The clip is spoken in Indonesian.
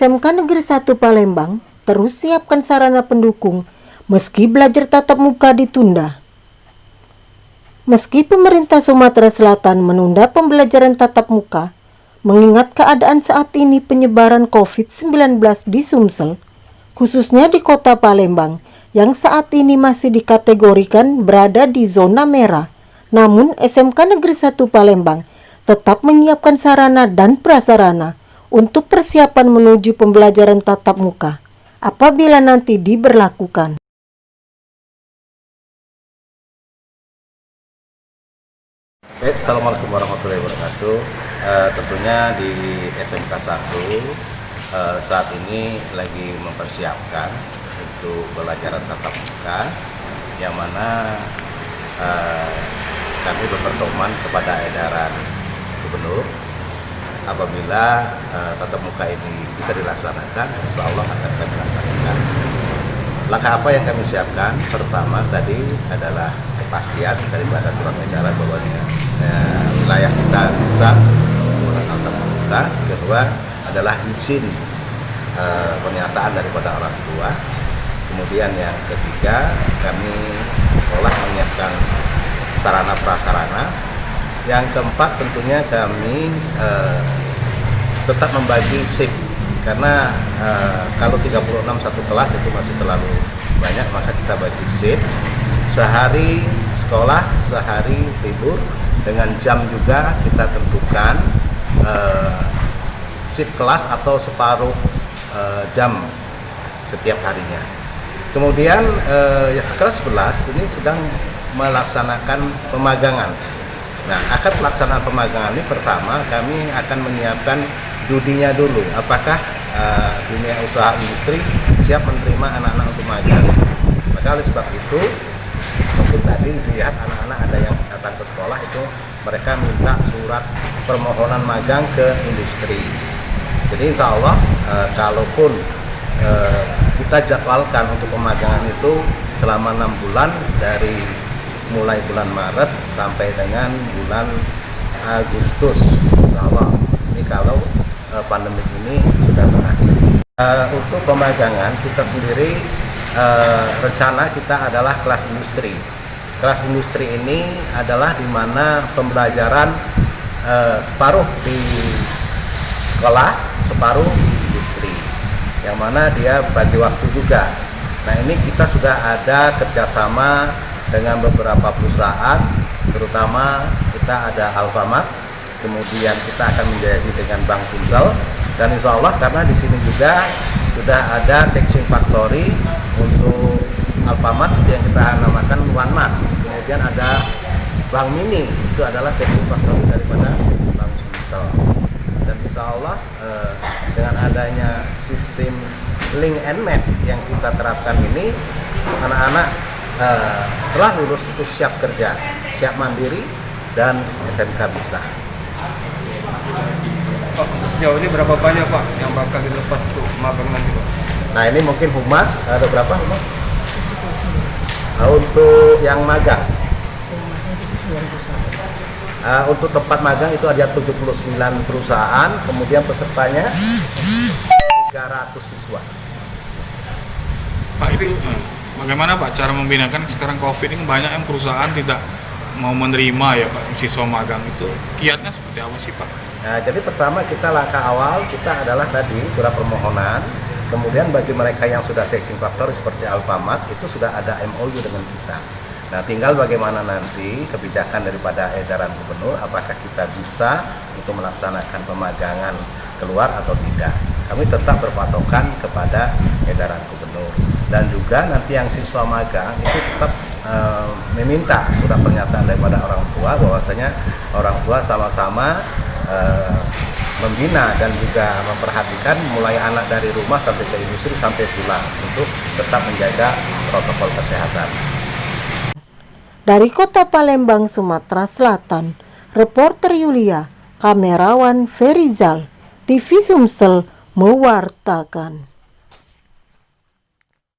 SMK Negeri 1 Palembang terus siapkan sarana pendukung meski belajar tatap muka ditunda. Meski pemerintah Sumatera Selatan menunda pembelajaran tatap muka, mengingat keadaan saat ini penyebaran COVID-19 di Sumsel, khususnya di kota Palembang, yang saat ini masih dikategorikan berada di zona merah. Namun SMK Negeri 1 Palembang tetap menyiapkan sarana dan prasarana untuk persiapan menuju pembelajaran tatap muka apabila nanti diberlakukan. Assalamualaikum warahmatullahi wabarakatuh. Tentunya di SMK 1 saat ini lagi mempersiapkan untuk pembelajaran tatap muka, yang mana kami berpedoman kepada edaran gubernur. Apabila tatap muka ini bisa dilaksanakan, insya Allah akan kami laksanakan. Langkah apa yang kami siapkan? Pertama tadi adalah kepastian daripada surat edaran bahwanya wilayah kita bisa melaksanakan tatap muka. Kedua adalah izin pernyataan daripada orang tua. Kemudian yang ketiga, kami telah menyiapkan sarana prasarana. Yang keempat, tentunya kami tetap membagi shift, karena kalau 36 satu kelas itu masih terlalu banyak, maka kita bagi shift, sehari sekolah, sehari libur, dengan jam juga kita tentukan shift kelas atau separuh jam setiap harinya. Kemudian kelas 11 ini sedang melaksanakan pemagangan. Nah, akan pelaksanaan pemagangan ini pertama kami akan menyiapkan dudinya dulu. Apakah dunia usaha industri siap menerima anak-anak untuk magang? Maka oleh sebab itu, mungkin tadi dilihat anak-anak ada yang datang ke sekolah itu mereka minta surat permohonan magang ke industri. Jadi insya Allah kalaupun kita jadwalkan untuk pemagangan itu selama 6 bulan dari mulai bulan Maret sampai dengan bulan Agustus, insya Allah. Ini kalau pandemi ini sudah berakhir. Untuk pemagangan kita sendiri rencana kita adalah kelas industri. Kelas industri ini adalah di mana pembelajaran separuh di sekolah, separuh industri, yang mana dia bagi waktu juga. Nah, ini kita sudah ada kerjasama dengan beberapa perusahaan, terutama kita ada Alfamart, kemudian kita akan menjadi dengan Bank Sumsel, dan insya Allah karena di sini juga sudah ada Texting Factory untuk Alfamart yang kita namakan OneMart, kemudian ada Bank Mini, itu adalah Texting Factory daripada Bank Sumsel. Dan insya Allah dengan adanya sistem link and match yang kita terapkan ini, anak-anak setelah lulus itu siap kerja, siap mandiri, dan SMK bisa. Pak, sejauh ini berapa banyak Pak yang bakal dilepas untuk magang nanti Pak? Nah, ini mungkin humas, ada berapa humas? Untuk yang magang, untuk tempat magang itu ada 79 perusahaan, kemudian pesertanya 300 siswa. Pak, itu bagaimana Pak cara membinakan sekarang COVID ini banyak yang perusahaan tidak mau menerima ya Pak siswa magang, itu kiatnya seperti apa sih Pak? Nah, jadi pertama kita langkah awal kita adalah tadi surat permohonan. Kemudian bagi mereka yang sudah Texting Factory seperti Alfamart itu sudah ada MOU dengan kita. Nah, tinggal bagaimana nanti kebijakan daripada edaran gubernur, apakah kita bisa untuk melaksanakan pemagangan keluar atau tidak. Kami tetap berpatokan kepada edaran gubernur. Dan juga nanti yang siswa magang itu tetap meminta surat pernyataan daripada orang tua bahwasanya orang tua sama-sama membina dan juga memperhatikan mulai anak dari rumah sampai ke industri sampai pulang untuk tetap menjaga protokol kesehatan. Dari Kota Palembang, Sumatera Selatan, reporter Yulia, kamerawan Ferizal, TV Sumsel mewartakan.